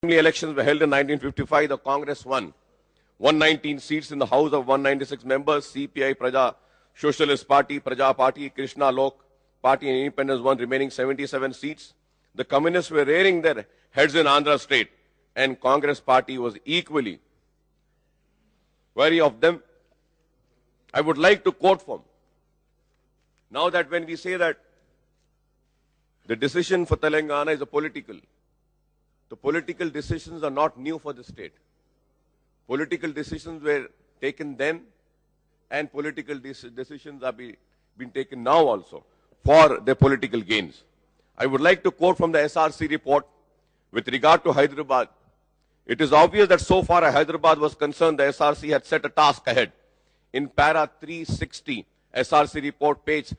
Assembly elections were held in 1955. The Congress won 119 seats in the House of 196 members. CPI, Praja Socialist Party, Praja Party, Krishna Lok Party and Independence won remaining 77 seats. The Communists were rearing their heads in Andhra state, and Congress Party was equally wary of them. I would like to quote from, now that when we say that the decision for Telangana is a political, the political decisions are not new for the state. Political decisions were taken then, and political decisions are being taken now also for their political gains. I would like to quote from the SRC report with regard to Hyderabad. It is obvious that so far as Hyderabad was concerned, the SRC had set a task ahead. In para 360, SRC report page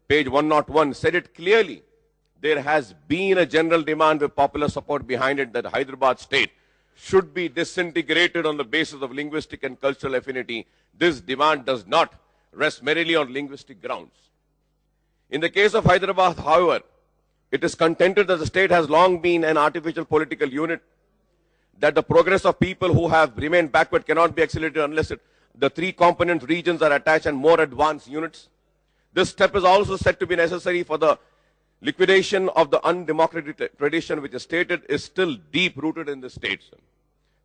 101 said it clearly. There has been a general demand with popular support behind it that Hyderabad state should be disintegrated on the basis of linguistic and cultural affinity. This demand does not rest merely on linguistic grounds. In the case of Hyderabad, however, it is contended that the state has long been an artificial political unit, that the progress of people who have remained backward cannot be accelerated unless the three component regions are attached and more advanced units. This step is also said to be necessary for the liquidation of the undemocratic tradition which is stated is still deep rooted in the states.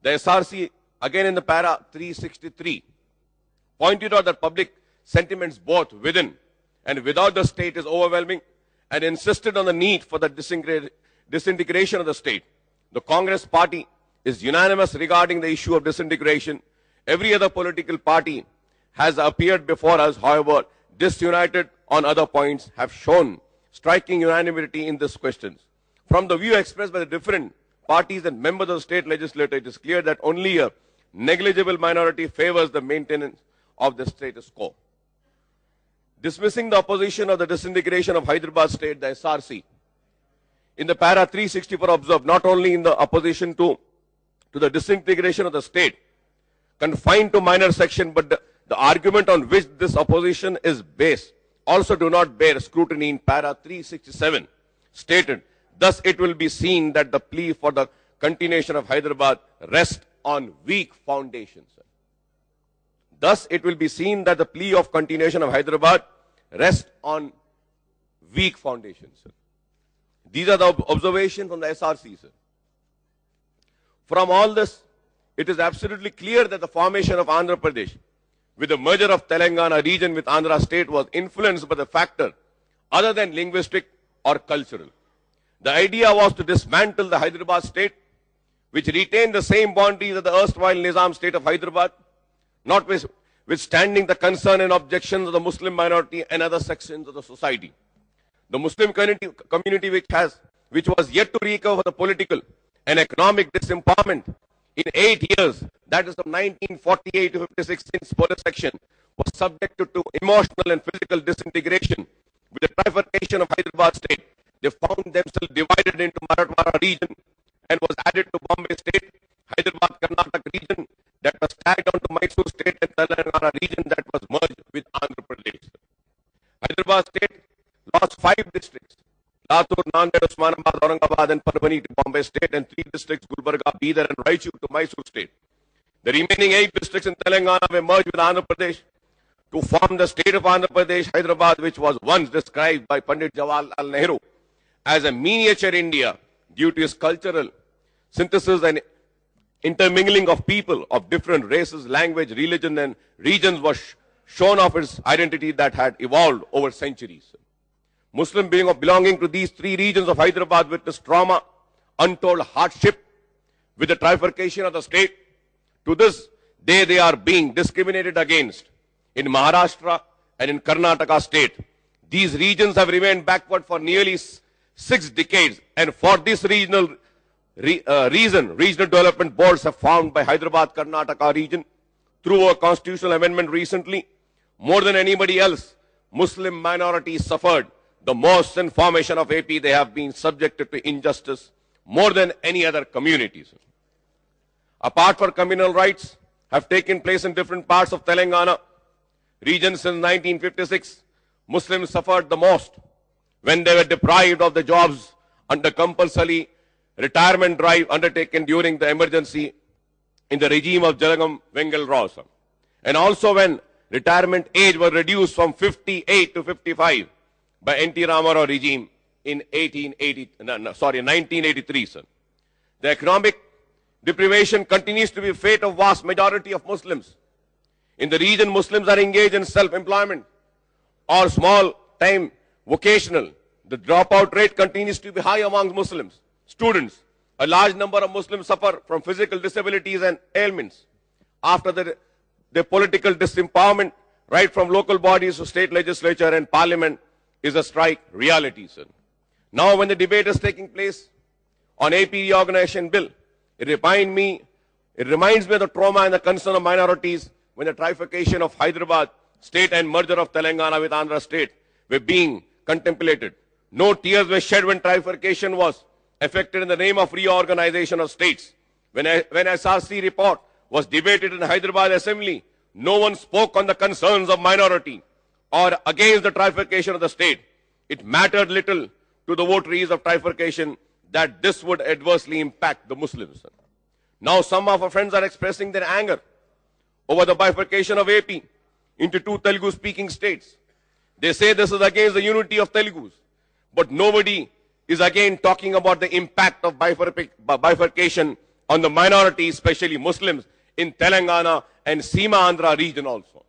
The SRC, again in the para 363, pointed out that public sentiments both within and without the state is overwhelming and insisted on the need for the disintegration of the state. The Congress party is unanimous regarding the issue of disintegration. Every other political party has appeared before us, however, disunited on other points, have shown striking unanimity in these questions. From the view expressed by the different parties and members of the state legislature, it is clear that only a negligible minority favors the maintenance of the status quo. Dismissing the opposition of the disintegration of Hyderabad state, the SRC, in the para 364 observed not only in the opposition to the disintegration of the state, confined to minor section, but the argument on which this opposition is based also do not bear scrutiny in para 367, stated, thus it will be seen that the plea for the continuation of Hyderabad rests on weak foundations. Thus it will be seen that the plea of continuation of Hyderabad rests on weak foundations. These are the observations from the SRC. From all this, it is absolutely clear that the formation of Andhra Pradesh with the merger of Telangana region with Andhra state was influenced by the factor other than linguistic or cultural. The idea was to dismantle the Hyderabad state, which retained the same boundaries as the erstwhile Nizam state of Hyderabad, notwithstanding the concern and objections of the Muslim minority and other sections of the society. The Muslim community which was yet to recover from the political and economic disempowerment in 8 years, that is from 1948 to 56 since police section, was subjected to emotional and physical disintegration. With the trifurcation of Hyderabad state, they found themselves divided into Marathwada region and was added to Bombay state, Hyderabad Karnataka region that was tagged on to Mysore state and Telangana region that was merged with Andhra Pradesh. Hyderabad state lost 5 districts, Latur, Nanded, Osmanabad, Aurangabad and Parbhani to Bombay state and 3 districts, Gulbarga, Bidar and Raichur to Mysore state. The remaining 8 districts in Telangana were merged with Andhra Pradesh to form the state of Andhra Pradesh, Hyderabad, which was once described by Pandit Jawaharlal Nehru as a miniature India due to its cultural synthesis and intermingling of people of different races, language, religion and regions was shown off its identity that had evolved over centuries. Muslim belonging to these 3 regions of Hyderabad witnessed trauma, untold hardship with the trifurcation of the state. To this day, they are being discriminated against in Maharashtra and in Karnataka state. These regions have remained backward for nearly 6 decades, and for this regional development boards have found by Hyderabad Karnataka region through a constitutional amendment recently, more than anybody else, Muslim minorities suffered the most in formation of AP. They have been subjected to injustice more than any other communities. Apart from communal rights have taken place in different parts of Telangana region since 1956, Muslims suffered the most when they were deprived of the jobs under compulsory retirement drive undertaken during the emergency in the regime of Jalagam Vengal Rao. And also when retirement age was reduced from 58 to 55 by N.T. Ramarao regime in 1983. Sir. The economic deprivation continues to be the fate of vast majority of Muslims. In the region, Muslims are engaged in self-employment or small-time vocational. The dropout rate continues to be high among Muslims. Students, a large number of Muslims suffer from physical disabilities and ailments. After the political disempowerment, right from local bodies to state legislature and parliament, is a strike reality, sir. Now when the debate is taking place on AP reorganization bill, it reminds me of the trauma and the concern of minorities when the trifurcation of Hyderabad state and merger of Telangana with Andhra state were being contemplated. No tears were shed when trifurcation was effected in the name of reorganization of states. When SRC report was debated in Hyderabad Assembly, no one spoke on the concerns of minority or against the trifurcation of the state. It mattered little to the votaries of trifurcation that this would adversely impact the Muslims. Now some of our friends are expressing their anger over the bifurcation of AP into two Telugu-speaking states. They say this is against the unity of Telugus, but nobody is again talking about the impact of bifurcation on the minority, especially Muslims, in Telangana and Seema Andhra region also.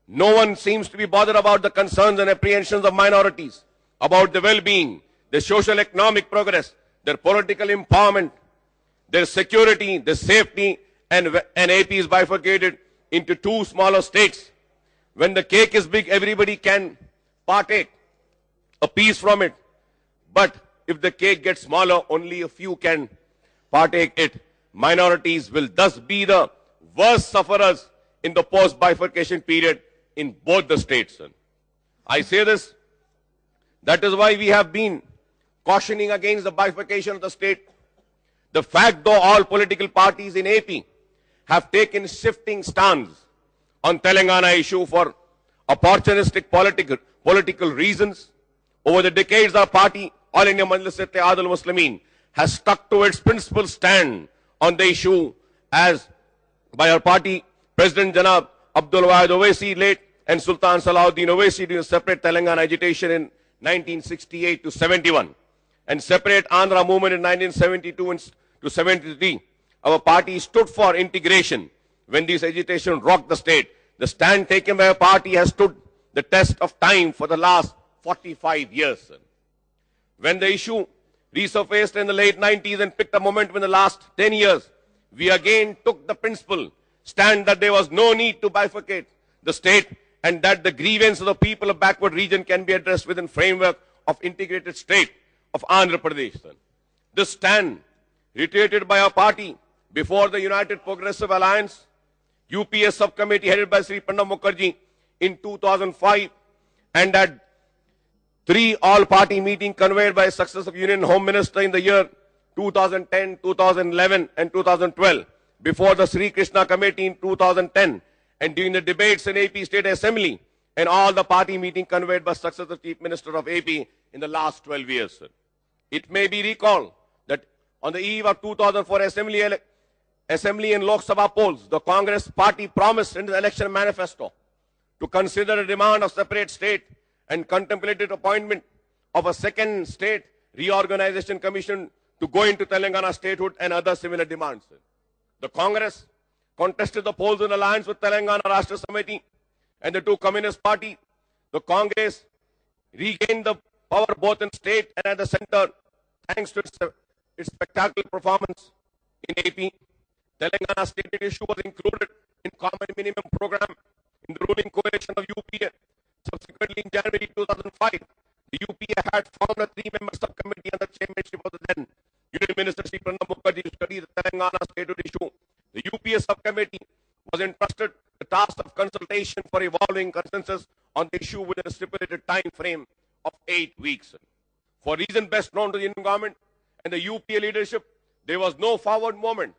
No one seems to be bothered about the concerns and apprehensions of minorities, about the well-being, their social economic progress, their political empowerment, their security, their safety, and AP is bifurcated into two smaller states. When the cake is big, everybody can partake a piece from it. But if the cake gets smaller, only a few can partake it. Minorities will thus be the worst sufferers in the post-bifurcation period in both the states. I say this, that is why we have been cautioning against the bifurcation of the state. The fact, though, all political parties in AP have taken shifting stands on Telangana issue for opportunistic political reasons. Over the decades, our party, All India Majlis Ittehad al-Muslimin, has stuck to its principal stand on the issue as by our party President Janab Abdul Wahid Owaisi late and Sultan Salahuddin Owaisi during separate Telangana agitation in 1968 to 71 and separate Andhra movement in 1972 to 73. Our party stood for integration when this agitation rocked the state. The stand taken by our party has stood the test of time for the last 45 years. When the issue resurfaced in the late 90s and picked up momentum in the last 10 years, we again took the principle stand that there was no need to bifurcate the state and that the grievance of the people of backward region can be addressed within framework of integrated state of Andhra Pradesh. This stand, reiterated by our party before the United Progressive Alliance, UPS subcommittee headed by Sri Pranab Mukherjee in 2005, and at 3 all-party meeting convened by successive Union Home Minister in the year 2010, 2011 and 2012, before the Sri Krishna Committee in 2010, and during the debates in AP State Assembly, and all the party meeting convened by successive Chief Minister of AP in the last 12 years. It may be recalled that on the eve of 2004 Assembly and Lok Sabha polls, the Congress party promised in the election manifesto to consider a demand of separate state and contemplated appointment of a second state reorganization commission to go into Telangana statehood and other similar demands. The Congress contested the polls in alliance with Telangana Rashtra Samiti and the two Communist Party. The Congress regained the power both in state and at the center thanks to its spectacular performance in AP. Telangana state issue was included in Common Minimum Program in the ruling coalition of UPA. Subsequently, in January 2005, the UPA had formed a 3-member subcommittee under the chairmanship of the then Union Minister Sri Pranab Mukherjee to study the Telangana statehood issue. The UPA subcommittee was entrusted the task of consultation for evolving consensus on the issue within a stipulated time frame of 8 weeks. For reasons best known to the Indian government and the UPA leadership, there was no forward movement,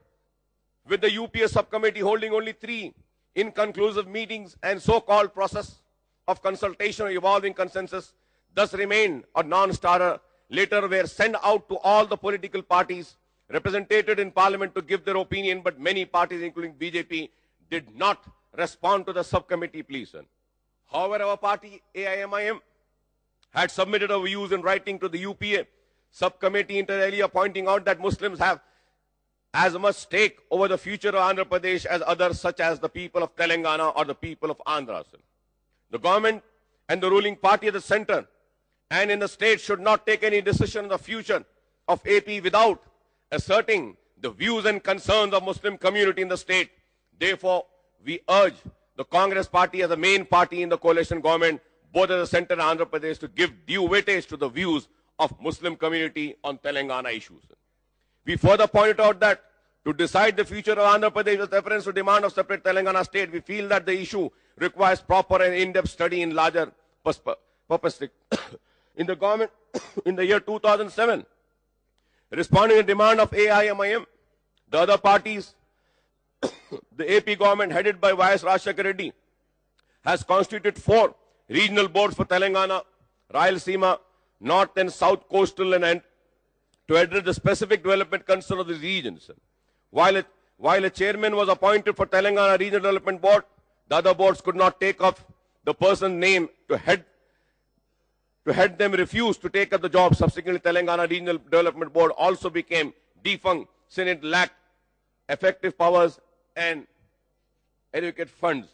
with the UPA subcommittee holding only 3 inconclusive meetings and so-called process of consultation or evolving consensus thus remained a non-starter. Later were sent out to all the political parties represented in parliament to give their opinion, but many parties, including BJP, did not respond to the subcommittee plea, sir. However, our party, AIMIM, had submitted our views in writing to the UPA subcommittee inter alia, pointing out that Muslims have as much stake over the future of Andhra Pradesh as others, such as the people of Telangana or the people of Andhra. The government and the ruling party at the center and in the state should not take any decision on the future of AP without asserting the views and concerns of Muslim community in the state. Therefore, we urge the Congress party as the main party in the coalition government, both at the center and Andhra Pradesh, to give due weightage to the views of Muslim community on Telangana issues. We further pointed out that to decide the future of Andhra Pradesh with reference to demand of separate Telangana state, we feel that the issue requires proper and in-depth study in larger perspective. In the government, in the year 2007, responding to the demand of AIMIM, the other parties, the AP government headed by Y.S. Rajshekar Reddy has constituted 4 regional boards for Telangana, Rayalaseema, North and South Coastal and to address the specific development concern of the regions. While a chairman was appointed for Telangana Regional Development Board, the other boards could not take up the person's name to head them, refused to take up the job. Subsequently, Telangana Regional Development Board also became defunct since it lacked effective powers and adequate funds.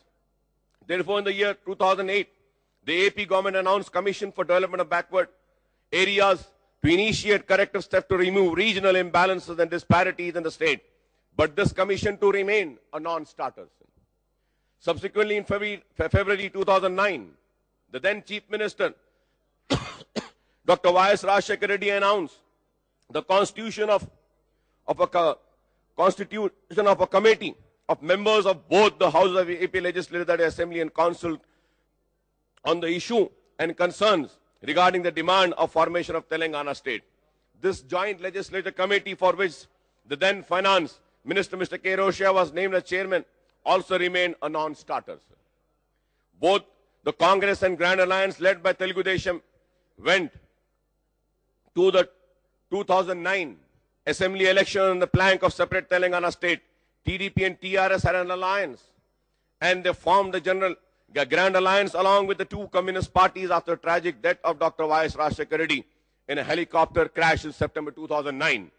Therefore, in the year 2008, the AP government announced Commission for Development of Backward Areas to initiate corrective steps to remove regional imbalances and disparities in the state. But this commission to remain a non-starter. Subsequently, in February 2009, the then Chief Minister, Dr. Y.S. Rajshekar Reddy, announced the constitution of a committee of members of both the houses of AP Legislature, that is Assembly and Council, on the issue and concerns regarding the demand of formation of Telangana state. This joint legislative committee, for which the then Finance Minister Mr. K. Roshia was named as chairman, also remained a non-starter. Both the Congress and Grand Alliance led by Telugu Desam went to the 2009 Assembly election on the plank of separate Telangana state. TDP and TRS had an alliance and they formed the Grand Alliance along with the 2 communist parties after the tragic death of Dr. Y.S. Rajshekar Reddy in a helicopter crash in September 2009.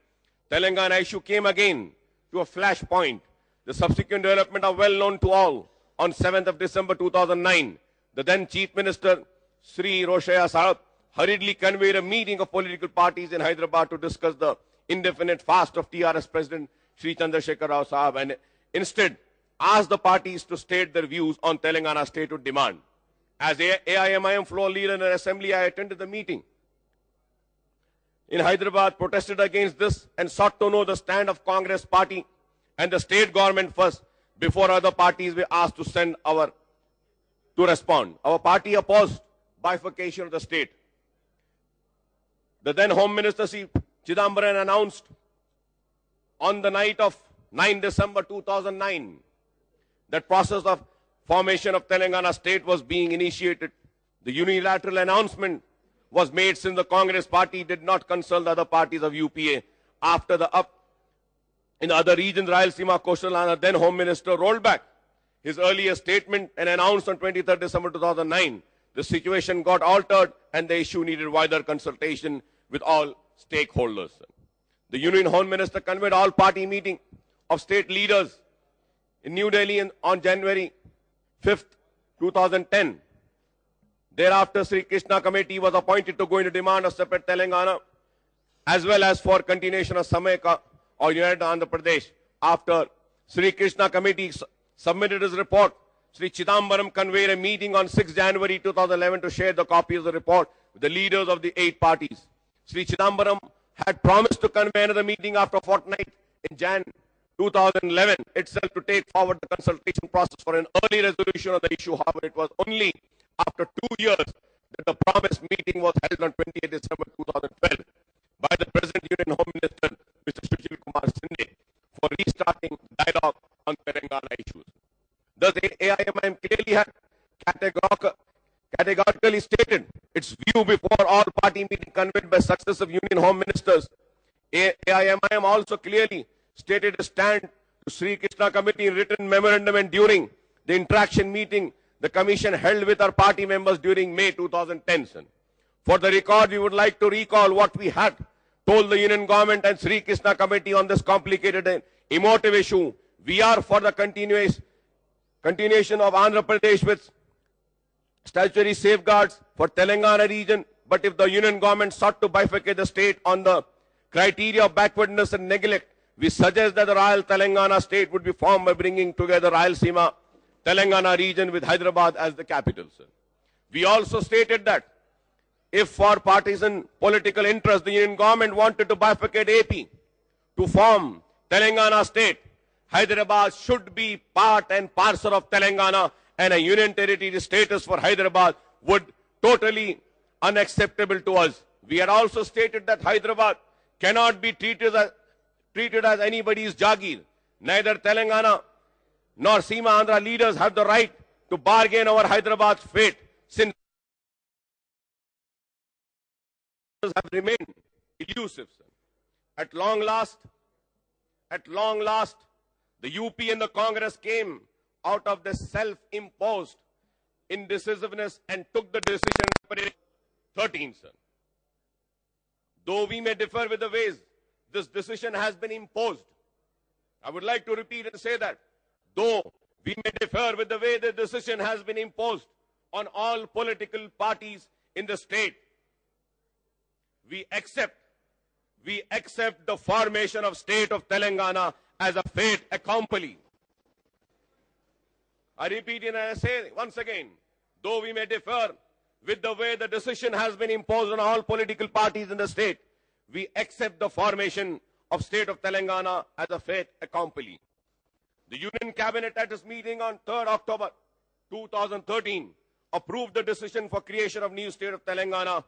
Telangana issue came again to a flashpoint. The subsequent development are well known to all. On 7th of December 2009, the then Chief Minister Sri Roshaya Sahab hurriedly convened a meeting of political parties in Hyderabad to discuss the indefinite fast of TRS President Sri Chandrasekhar Rao Sahab and instead asked the parties to state their views on Telangana statehood demand. As AIMIM floor leader in an assembly, I attended the meeting in Hyderabad, protested against this and sought to know the stand of Congress party and the state government first before other parties were asked to respond. Our party opposed bifurcation of the state. The then Home Minister C. Chidambaran announced on the night of 9 December 2009 that process of formation of Telangana state was being initiated. The unilateral announcement was made since the Congress party did not consult the other parties of UPA. After in the other regions, Rayalaseema, Coastal, and then Home Minister rolled back his earlier statement and announced on 23rd December 2009. The situation got altered and the issue needed wider consultation with all stakeholders. The Union Home Minister convened all party meeting of state leaders in New Delhi on January 5th, 2010. Thereafter, Sri Krishna Committee was appointed to go into demand of separate Telangana as well as for continuation of Samayika or United Andhra Pradesh. After Sri Krishna Committee submitted his report, Sri Chidambaram convened a meeting on 6 January 2011 to share the copy of the report with the leaders of the 8 parties. Sri Chidambaram had promised to convene another meeting after a fortnight in Jan 2011 itself to take forward the consultation process for an early resolution of the issue. However, it was only after 2 years that the promised meeting was held on 28 December 2012 by the present Union Home Minister, Mr. Sushil Kumar Shinde, for restarting dialogue on Telangana issues. Thus, AIMIM clearly had categorically stated its view before all party meeting convened by successive Union Home Ministers AIMIM also clearly stated a stand to Sri Krishna Committee in written memorandum, and during the interaction meeting the Commission held with our party members during May 2010. For the record, we would like to recall what we had told the Union Government and Sri Krishna Committee on this complicated and emotive issue. We are for the continuation of Andhra Pradesh with statutory safeguards for Telangana region, but if the Union Government sought to bifurcate the state on the criteria of backwardness and neglect, we suggest that the Royal Telangana state would be formed by bringing together Rayalaseema Telangana region with Hyderabad as the capital. Sir. We also stated that if for partisan political interest the Union Government wanted to bifurcate AP to form Telangana state, Hyderabad should be part and parcel of Telangana, and a union territory status for Hyderabad would totally unacceptable to us. We had also stated that Hyderabad cannot be treated as anybody's Jagir. Neither Telangana nor Seema Andhra leaders have the right to bargain over Hyderabad's fate, since have remained elusive. At long last, the UP and the Congress came out of the self-imposed indecisiveness and took the decision in 13. Though we may differ with the ways this decision has been imposed, I would like to repeat and say that though we may differ with the way the decision has been imposed on all political parties in the state, we accept the formation of state of Telangana as a fait accompli. I repeat and I say once again, though we may differ with the way the decision has been imposed on all political parties in the state, we accept the formation of state of Telangana as a fait accompli. The Union Cabinet at its meeting on 3rd October 2013 approved the decision for creation of new state of Telangana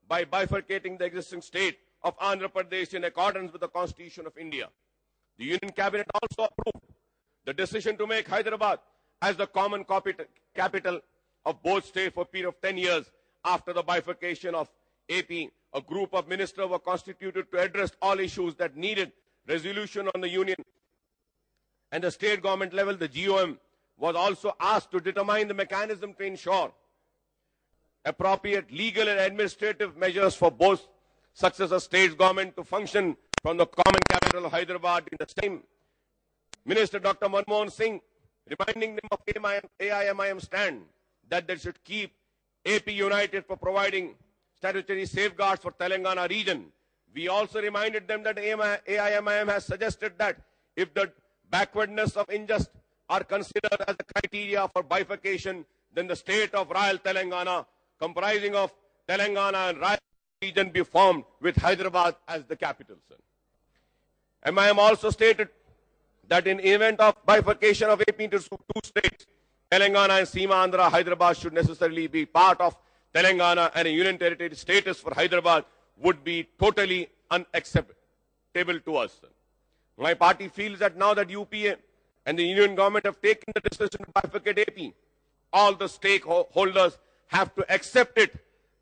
by bifurcating the existing state of Andhra Pradesh in accordance with the Constitution of India. The Union Cabinet also approved the decision to make Hyderabad as the common capital of both states for a period of 10 years after the bifurcation of AP. A group of ministers were constituted to address all issues that needed resolution on the union and the state government level. The GOM was also asked to determine the mechanism to ensure appropriate legal and administrative measures for both successor states government to function from the common capital of Hyderabad. In the same, Minister Dr. Manmohan Singh reminding them of AIMIM stand that they should keep AP united for providing statutory safeguards for Telangana region. We also reminded them that AIMIM has suggested that if the backwardness of injustice are considered as a criteria for bifurcation, then the state of Royal Telangana, comprising of Telangana and Royal region, be formed with Hyderabad as the capital. MIM also stated that in event of bifurcation of AP into two states, Telangana and Seema Andhra, Hyderabad should necessarily be part of Telangana, and a union territory status for Hyderabad would be totally unacceptable to us. My party feels that now that UPA and the union government have taken the decision to bifurcate AP, all the stakeholders have to accept it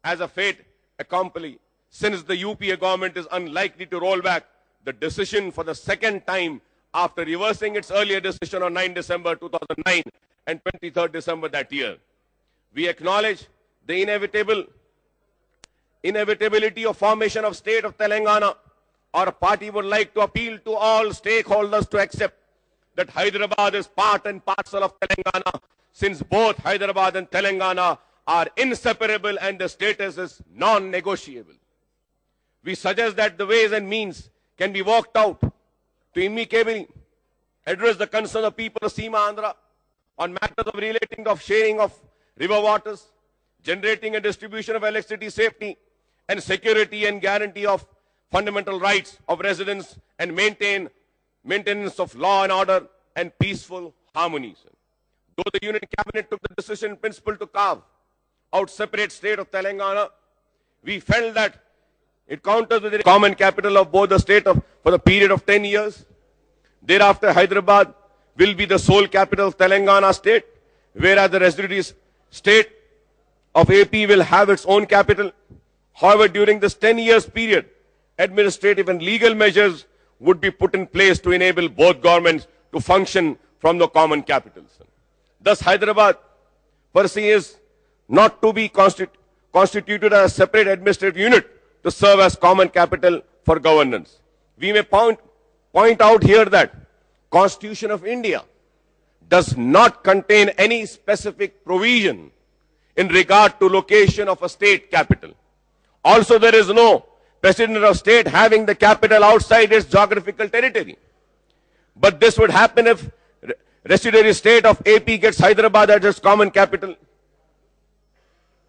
as a fait accompli, since the UPA government is unlikely to roll back the decision for the second time after reversing its earlier decision on 9 December 2009 and 23rd December that year. We acknowledge the inevitability of formation of state of Telangana. Our party would like to appeal to all stakeholders to accept that Hyderabad is part and parcel of Telangana, since both Hyderabad and Telangana are inseparable and the status is non-negotiable. We suggest that the ways and means can be worked out to amicably address the concerns of people of Seema Andhra on matters of relating of sharing of river waters, generating and distribution of electricity safety and security, and guarantee of fundamental rights of residents, and maintenance of law and order and peaceful harmony. Though the Union Cabinet took the decision in principle to carve out separate state of Telangana, we felt that it counters with the common capital of both the state for the period of 10 years. Thereafter, Hyderabad will be the sole capital of Telangana state, whereas the residuary state of AP will have its own capital. However, during this 10 years period, administrative and legal measures would be put in place to enable both governments to function from the common capitals. Thus, Hyderabad per se is not to be constituted as a separate administrative unit to serve as common capital for governance. We may point out here that Constitution of India does not contain any specific provision in regard to location of a state capital. Also, there is no president of state having the capital outside its geographical territory. But this would happen if residuary state of AP gets Hyderabad as its common capital.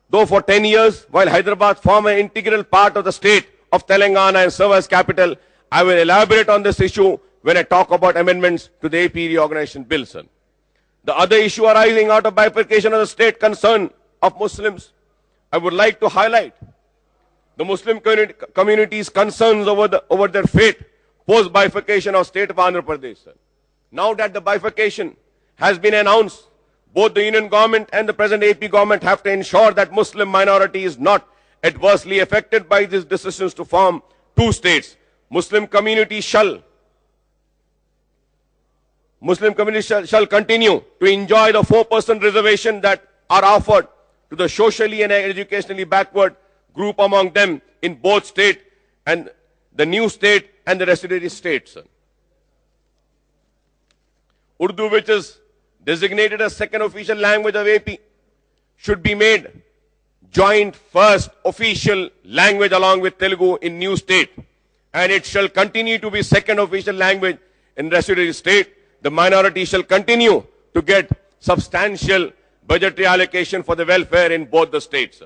Though for 10 years, while Hyderabad form an integral part of the state of Telangana and serve as capital, I will elaborate on this issue when I talk about amendments to the AP reorganization bill, sir. The other issue arising out of bifurcation of the state concern of Muslims, I would like to highlight the Muslim community's concerns over their fate post bifurcation of state of Andhra Pradesh, sir. Now that the bifurcation has been announced, both the Union government and the present AP government have to ensure that Muslim minority is not adversely affected by these decisions to form two states. Muslim community shall continue to enjoy the 4% reservation that are offered to the socially and educationally backward group among them in both state and the new state and the residuary states. Urdu, which is designated as second official language of AP, should be made joint first official language along with Telugu in new state, and it shall continue to be second official language in residuary state. The minority shall continue to get substantial budgetary allocation for the welfare in both the states.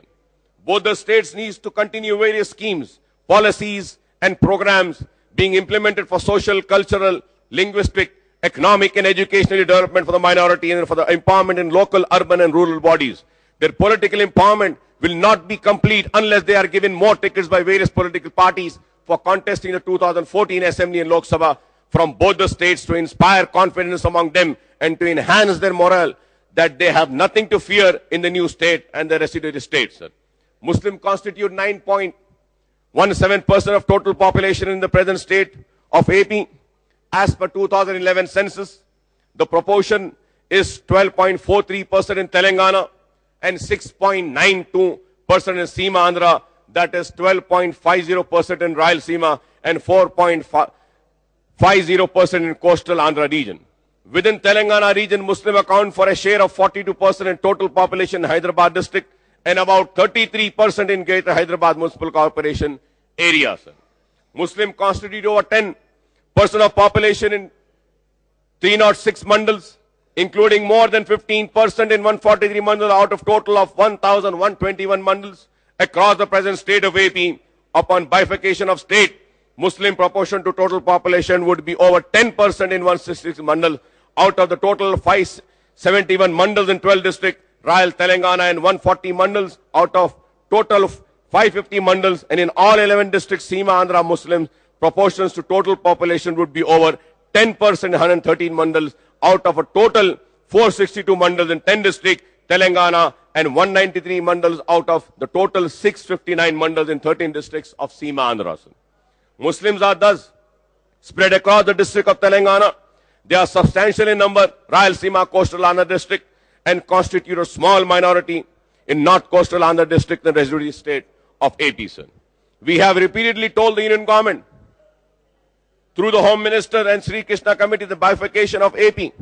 Both the states need to continue various schemes, policies and programs being implemented for social, cultural, linguistic, economic and educational development for the minority and for the empowerment in local, urban and rural bodies. Their political empowerment will not be complete unless they are given more tickets by various political parties for contesting the 2014 Assembly and Lok Sabha from both the states to inspire confidence among them and to enhance their morale that they have nothing to fear in the new state and the residuary states. Muslims constitute 9.17% of total population in the present state of AP. As per 2011 census, the proportion is 12.43% in Telangana and 6.92% in Seema Andhra, that is 12.50% in Rayalaseema and 4.50% in coastal Andhra region. Within Telangana region, Muslim account for a share of 42% in total population in Hyderabad district and about 33% in Greater Hyderabad Municipal Corporation areas. Muslim constitute over 10% of population in 306 mandals, including more than 15% in 143 mandals out of total of 1,121 mandals across the present state of AP. Upon bifurcation of state, Muslim proportion to total population would be over 10% in 166 mandals out of the total 571 mandals in 12 districts, Royal Telangana, and 140 mandals out of total 550 mandals, and in all 11 districts, Seema Andhra Muslims proportions to total population would be over 10% in 113 mandals out of a total 462 mandals in 10 districts, Telangana, and 193 mandals out of the total 659 mandals in 13 districts of Seema Andhra. Muslims are thus spread across the district of Telangana. They are substantial in number, Rayalaseema, coastal Andhra district, and constitute a small minority in North Coastal Andhra district and residuary state of AP. We have repeatedly told the Union government through the Home Minister and Sri Krishna Committee the bifurcation of AP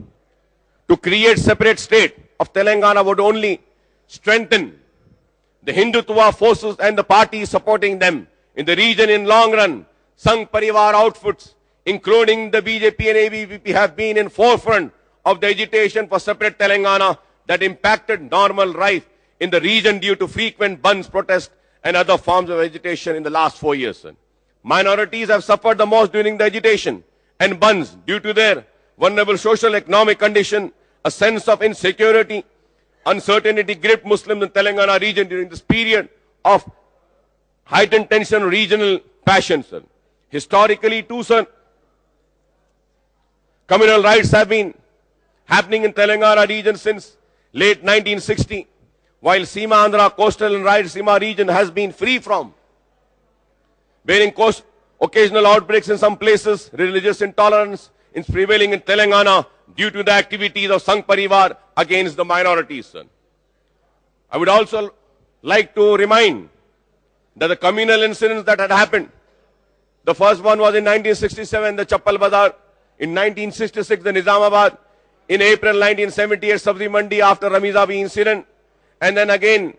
to create separate state of Telangana would only strengthen the Hindutva forces and the parties supporting them in the region in long run. Sangh Parivar outfits, including the BJP and ABVP, have been in forefront of the agitation for separate Telangana that impacted normal life in the region due to frequent bunds, protests and other forms of agitation in the last 4 years. Minorities have suffered the most during the agitation and bunds due to their vulnerable social economic condition. A sense of insecurity, uncertainty gripped Muslims in Telangana region during this period of heightened tension, regional passions. Historically too, sir, communal riots have been happening in Telangana region since late 1960, while Seema Andhra, coastal and Rayalaseema region has been free from bearing occasional outbreaks in some places, religious intolerance is prevailing in Telangana due to the activities of Sangh Parivar against the minorities, sir. I would also like to remind that the communal incidents that had happened, the first one was in 1967, the Chappal Bazar, in 1966, the Nizamabad, in April 1978, Sabzi Mandi after Ramizabi incident, and then again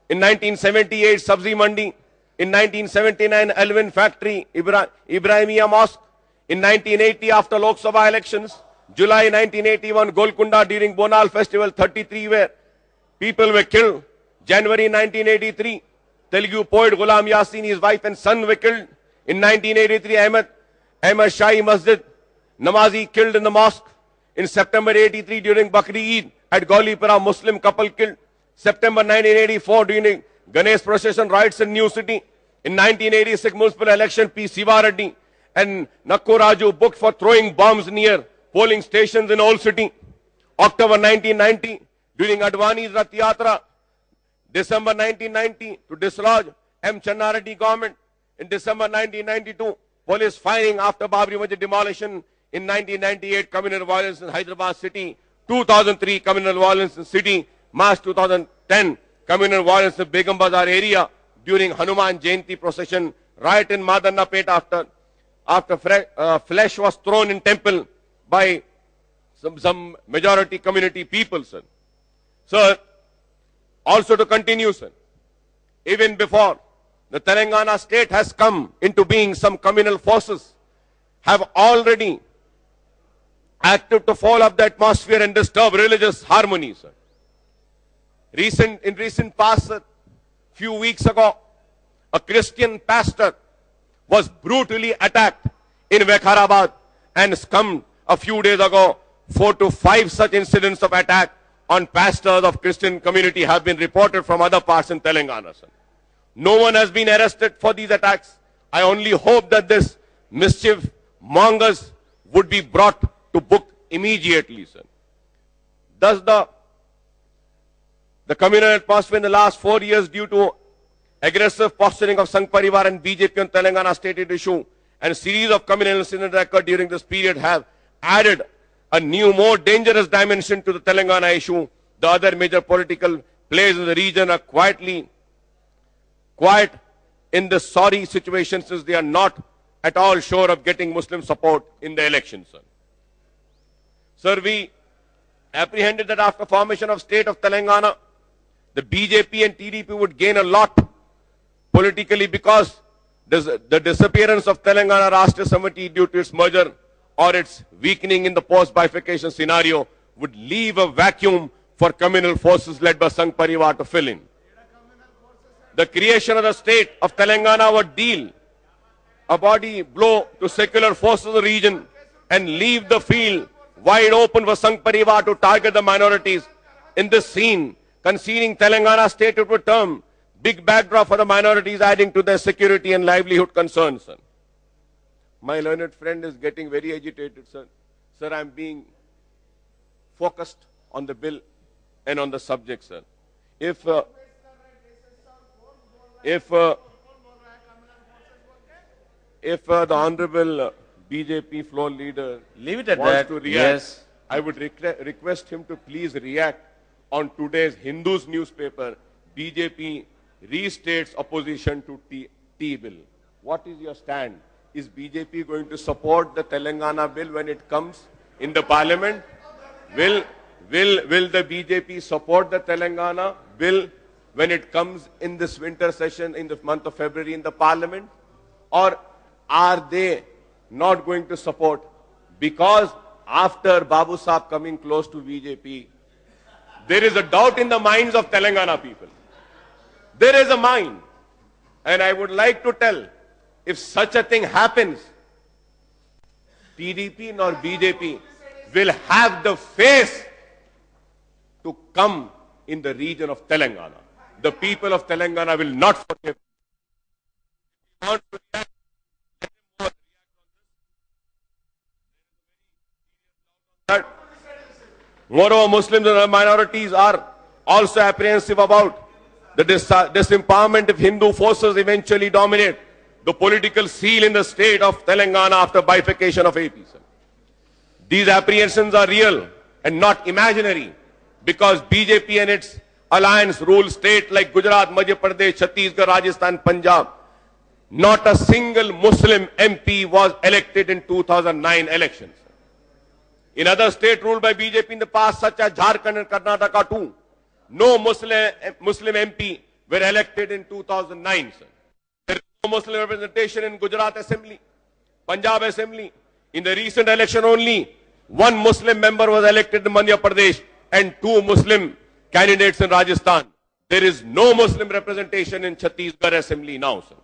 in 1978, Sabzi Mandi, in 1979, Alvin Factory, Ibrahimiya Mosque, in 1980 after Lok Sabha elections, July 1981, Golconda during Bonal Festival 33 where people were killed, January 1983, Telugu poet Ghulam Yasin, his wife and son were killed, in 1983, Ahmed Shahi Masjid, Namazi killed in the mosque, in September 83 during Bakri Eid at Gaulipura, Muslim couple killed, September 1984 during Ganesh procession riots in New City, in 1986 municipal election, P. Siva Reddy and Nakku Raju booked for throwing bombs near polling stations in Old City. October 1990, during Advani's Rath Yatra, December 1990, to dislodge M. Channa Reddy government. In December 1992, police firing after Babri Masjid demolition. In 1998, communal violence in Hyderabad city. 2003, communal violence in city. March 2010, communal violence in Begum Bazar area during Hanuman Jayanti procession. Riot in Madannapet after flesh was thrown in temple by some majority community people, sir. Sir, also to continue, sir, even before the Telangana state has come into being, some communal forces have already acted to foul up the atmosphere and disturb religious harmony, sir. In recent past, sir, few weeks ago, a Christian pastor was brutally attacked in Vikarabad, and come a few days ago, 4 to 5 such incidents of attack on pastors of Christian community have been reported from other parts in Telangana, sir. No one has been arrested for these attacks. I only hope that this mischief mongers would be brought to book immediately, sir. Thus, the communal atmosphere in the last 4 years due to aggressive posturing of Sangh Parivar and BJP on Telangana stated issue and a series of communal incidents that occurred during this period have added a new, more dangerous dimension to the Telangana issue. The other major political players in the region are quiet in this sorry situation since they are not at all sure of getting Muslim support in the elections, sir. Sir, we apprehended that after formation of state of Telangana, the BJP and TDP would gain a lot politically because the disappearance of Telangana Rashtriya Samiti due to its merger or its weakening in the post-bifurcation scenario would leave a vacuum for communal forces led by Sangh Parivar to fill in. The creation of the state of Telangana would deal a body blow to secular forces of the region and leave the field wide open for Sangh Parivar to target the minorities in this scene, conceding Telangana state to term big backdrop for the minorities, adding to their security and livelihood concerns, sir. My learned friend is getting very agitated, sir. Sir, I'm being focused on the bill and on the subject, sir. If the Honorable BJP floor leader leave it at wants that, to react, yes, I would request him to please react on today's Hindus newspaper. BJP restates opposition to T bill. What is your stand? Is BJP going to support the Telangana bill when it comes in the parliament? Will the BJP support the Telangana bill when it comes in this winter session in the month of February in the parliament? Or are they not going to support? Because after Babu Saab coming close to BJP, there is a doubt in the minds of Telangana people. There is a mind. And I would like to tell, if such a thing happens, TDP nor BJP will have the face to come in the region of Telangana. The people of Telangana will not forgive. Moreover, Muslims and minorities are also apprehensive about the disempowerment if Hindu forces eventually dominate the political seal in the state of Telangana after bifurcation of AP. Sir. These apprehensions are real and not imaginary because BJP and its alliance rule states like Gujarat, Madhya Pradesh, Chhattisgarh, Rajasthan, Punjab. Not a single Muslim MP was elected in 2009 elections. In other states ruled by BJP in the past, such as Jharkhand and Karnataka too, no Muslim MP were elected in 2009. Sir. There is no Muslim representation in Gujarat Assembly, Punjab Assembly. In the recent election only, one Muslim member was elected in Madhya Pradesh and two Muslim candidates in Rajasthan. There is no Muslim representation in Chhattisgarh Assembly now, sir.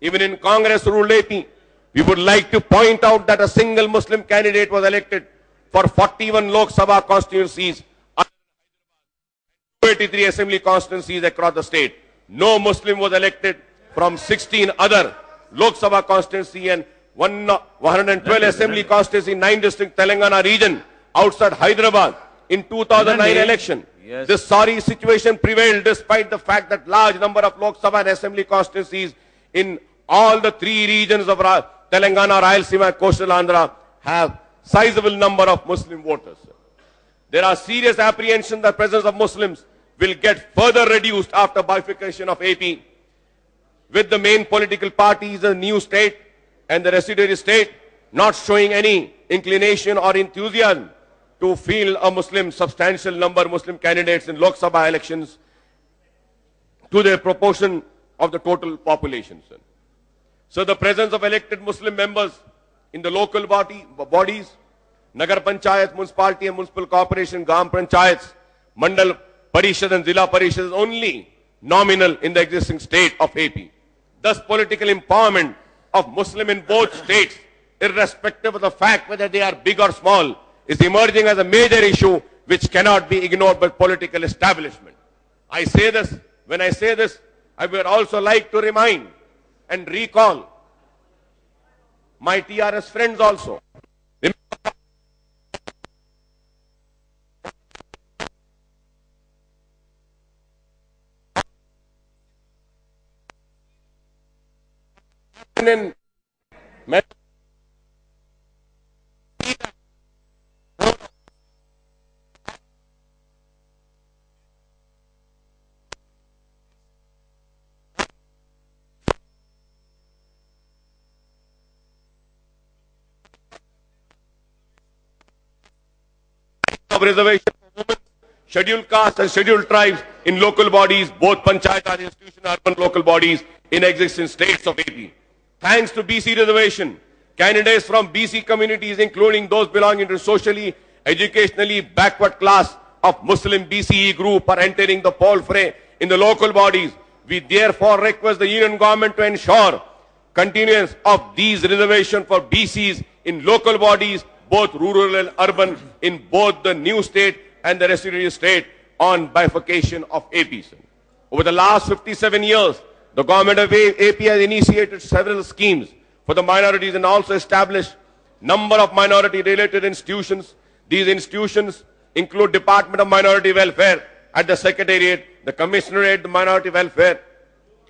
Even in Congress ruled AP, we would like to point out that a single Muslim candidate was elected for 41 Lok Sabha constituencies, 283 assembly constituencies across the state. No Muslim was elected from 16 other Lok Sabha constituency and 112 assembly constituency in 9 district Telangana region outside Hyderabad in 2009 election. Yes. This sorry situation prevailed despite the fact that large number of Lok Sabha and assembly constituencies in all the 3 regions of Telangana, Rayalaseema, and Coastal Andhra have sizable number of Muslim voters. There are serious apprehensions that the presence of Muslims will get further reduced after bifurcation of AP, with the main political parties, the new state and the residuary state not showing any inclination or enthusiasm to field a substantial number of Muslim candidates in Lok Sabha elections to their proportion of the total population. So the presence of elected Muslim members in the local bodies, Nagar Panchayat, Municipality and Municipal Corporation, Gram Panchayats, Mandal Parishad and Zilla Parishad is only nominal in the existing state of AP. Thus, political empowerment of Muslim in both states, irrespective of the fact whether they are big or small, is emerging as a major issue which cannot be ignored by political establishment. I say this, when I say this, I would also like to remind and recall my TRS friends also. Of reservation for women, scheduled castes and scheduled tribes in local bodies, both panchayat and institutional urban local bodies in existing states of AP. Thanks to BC reservation, candidates from BC communities, including those belonging to socially, educationally backward class of Muslim BCE group, are entering the poll fray in the local bodies. We therefore request the union government to ensure continuance of these reservations for BCs in local bodies, both rural and urban, in both the new state and the residuary state on bifurcation of AP. Over the last 57 years, the government of AP has initiated several schemes for the minorities and also established number of minority-related institutions. These institutions include Department of Minority Welfare at the Secretariat, the Commissionerate of Minority Welfare,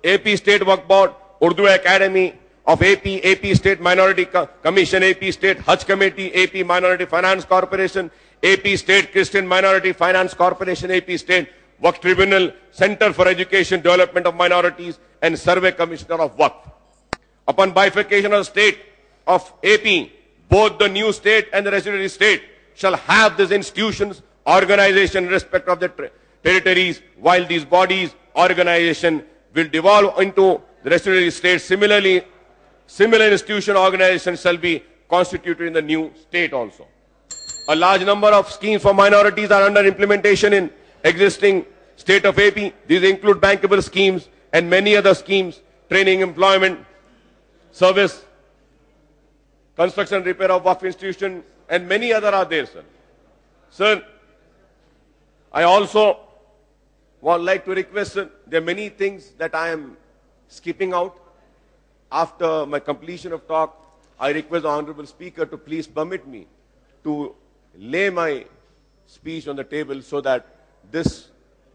AP State Work Board, Urdu Academy of AP, AP State Minority Commission, AP State Hajj Committee, AP Minority Finance Corporation, AP State Christian Minority Finance Corporation, AP State Waqf Tribunal, Center for Education Development of Minorities, and Survey Commissioner of Waqf. Upon bifurcation of the state of AP, both the new state and the residuary state shall have these institutions, organization in respect of the territories, while these bodies, organization will devolve into the residuary state. Similarly, similar institution organizations shall be constituted in the new state also. A large number of schemes for minorities are under implementation in existing state of AP. These include bankable schemes and many other schemes, training, employment, service, construction, repair of Waqf institution, and many other are there, sir. Sir, I also would like to request, sir, there are many things that I am skipping out. After my completion of talk, I request the Honorable Speaker to please permit me to lay my speech on the table so that this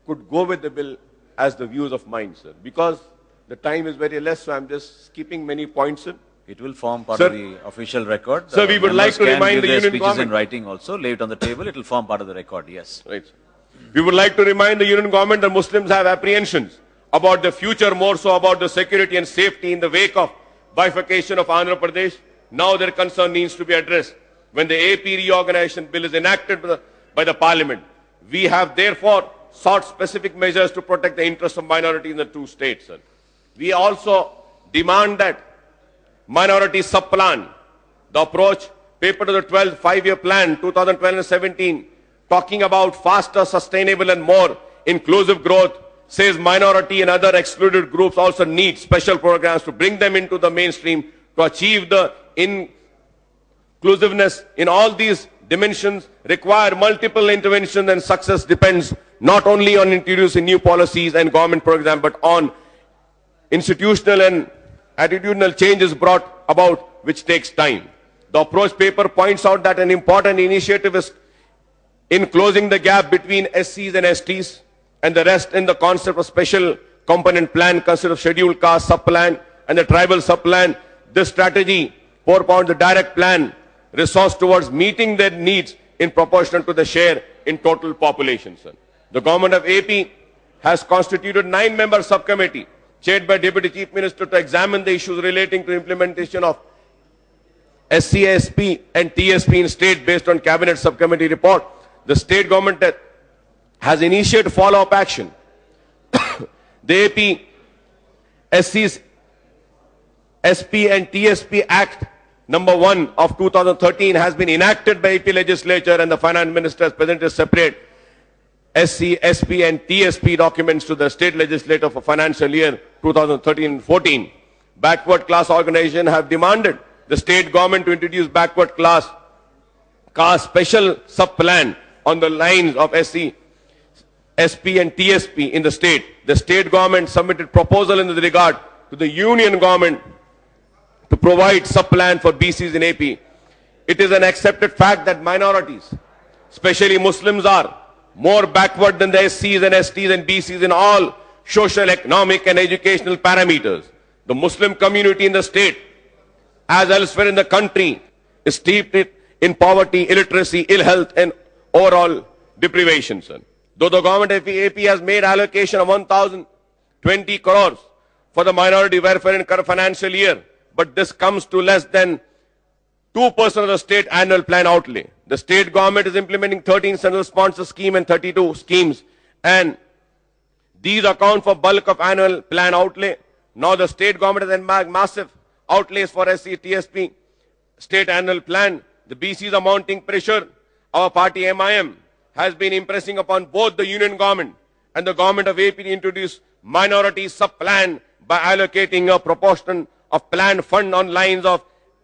could go with the bill as the views of mine, sir. Because The time is very less, so I'm just skipping many points in. It will form part Sir, of the official record. Sir, we would like to remind the Union speeches government in writing also, lay it on the table. It will form part of the record. Yes. Right. We would like to remind the Union government that Muslims have apprehensions about the future, more so about the security and safety in the wake of bifurcation of Andhra Pradesh. Now their concern needs to be addressed when the AP reorganization bill is enacted by the parliament. We have therefore sought specific measures to protect the interests of minorities in the two states. Sir. We also demand that minority sub-plan, the approach paper to the 12th five-year plan, 2012 and 17, talking about faster, sustainable and more inclusive growth, says minority and other excluded groups also need special programs to bring them into the mainstream to achieve the inclusiveness in all these dimensions require multiple interventions, and success depends not only on introducing new policies and government programs, but on institutional and attitudinal changes brought about, which takes time. The approach paper points out that an important initiative is in closing the gap between SCs and STs, and the rest in the concept of special component plan, concept of scheduled caste sub-plan and the tribal sub-plan. This strategy propounds the direct plan resource towards meeting their needs in proportion to the share in total population. Sir. The government of AP has constituted 9-member subcommittee chaired by Deputy Chief Minister to examine the issues relating to implementation of SC, SP and TSP in state based on Cabinet Subcommittee report. The state government has initiated follow-up action. The AP, SC's, SP and TSP Act number 1 of 2013 has been enacted by AP legislature, and the finance minister has presented separate SC, SP and TSP documents to the state legislature for financial year 2013-14. Backward class organizations have demanded the state government to introduce backward class special sub-plan on the lines of SC, SP and TSP in the state. The state government submitted proposal in this regard to the union government to provide sub-plan for BCs in AP. It is an accepted fact that minorities, especially Muslims, are more backward than the SCs and STs and BCs in all social, economic and educational parameters. The Muslim community in the state, as elsewhere in the country, is steeped in poverty, illiteracy, ill health and overall deprivation. Sir. Though the government of AP has made allocation of 1,020 crores for the minority welfare in current financial year, but this comes to less than 2% of the state annual plan outlay. The state government is implementing 13 central sponsor schemes and 32 schemes, and these account for bulk of annual plan outlay. Now the state government has embarked massive outlays for SC, TSP, state annual plan. The BCs are mounting pressure. Our party MIM has been impressing upon both the union government and the government of AP to introduce minority sub-plan by allocating a proportion of plan fund on lines of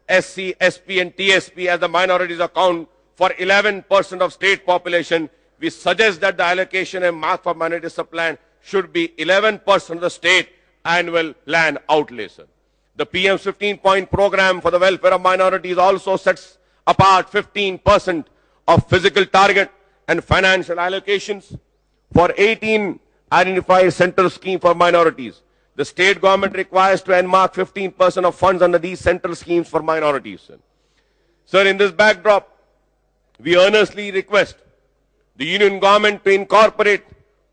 SC, SP and TSP as the minorities account for 11% of state population. We suggest that the allocation and mark for minority sub-plan should be 11% of the state annual plan outlay. Sir. The PM's 15-point program for the welfare of minorities also sets apart 15% of physical target and financial allocations for 18 identified central schemes for minorities. The state government requires to earmark 15% of funds under these central schemes for minorities. Sir, in this backdrop, we earnestly request the union government to incorporate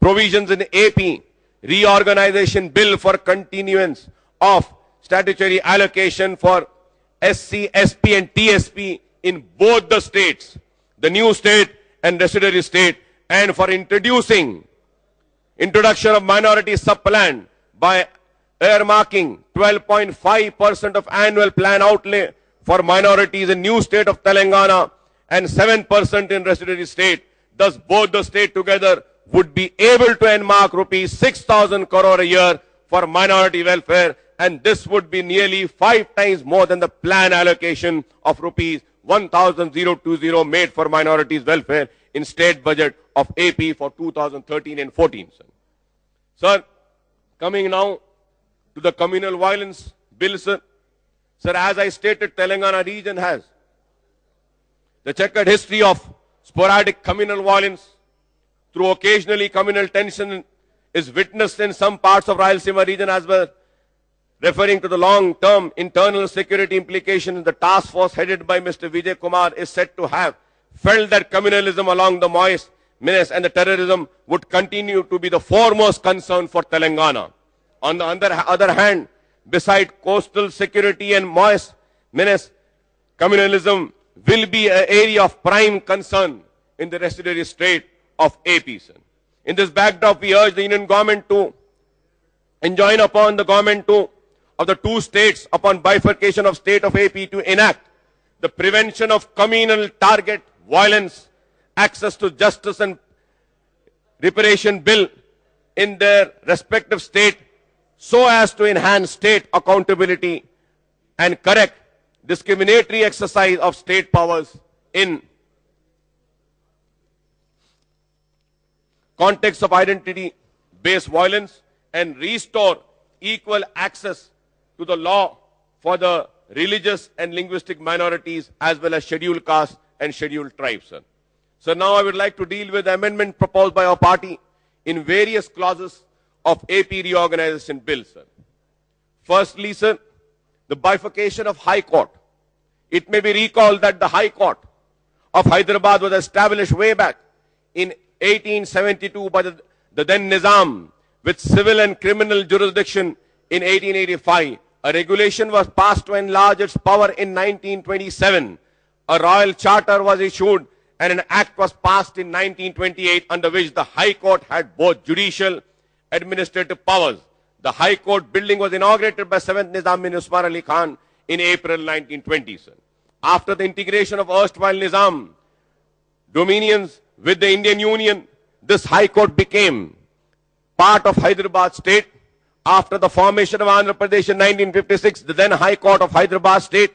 provisions in AP reorganization bill for continuance of statutory allocation for SC, SP and TSP in both the states, the new state and residuary state, and for introduction of minority sub-plan by earmarking 12.5% of annual plan outlay for minorities in new state of Telangana and 7% in residuary state. Thus, both the state together would be able to earmark rupees 6,000 crore a year for minority welfare, and this would be nearly 5 times more than the plan allocation of rupees 1,020 made for minorities welfare in state budget of AP for 2013 and 14. Sir, coming now to the communal violence bill, sir. Sir, as I stated, Telangana region has the checkered history of sporadic communal violence. Through occasionally communal tension is witnessed in some parts of Rayalaseema region as well referring to the long-term internal security implications, the task force headed by Mr. Vijay Kumar is said to have felt that communalism along the menace and the terrorism would continue to be the foremost concern for Telangana. On the other hand, beside coastal security and menace, communalism will be an area of prime concern in the residuary state of AP. In this backdrop, we urge the Union government to enjoin upon the government of the two states upon bifurcation of state of AP to enact the Prevention of Communal Target Violence, Access to Justice and Reparation Bill in their respective state so as to enhance state accountability and correct discriminatory exercise of state powers in context of identity-based violence and restore equal access to the law for the religious and linguistic minorities as well as scheduled castes and scheduled tribes. So now I would like to deal with the amendment proposed by our party in various clauses of AP reorganization bill. Firstly, sir, the bifurcation of High Court. It may be recalled that the High Court of Hyderabad was established way back in 1872 by the then Nizam with civil and criminal jurisdiction in 1885. A regulation was passed to enlarge its power in 1927. A royal charter was issued and an act was passed in 1928 under which the High Court had both judicial administrative powers. The High Court building was inaugurated by 7th Nizam bin Usman Ali Khan in April 1920. After the integration of erstwhile Nizam dominions with the Indian Union, this High Court became part of Hyderabad state. After the formation of Andhra Pradesh in 1956, the then High Court of Hyderabad state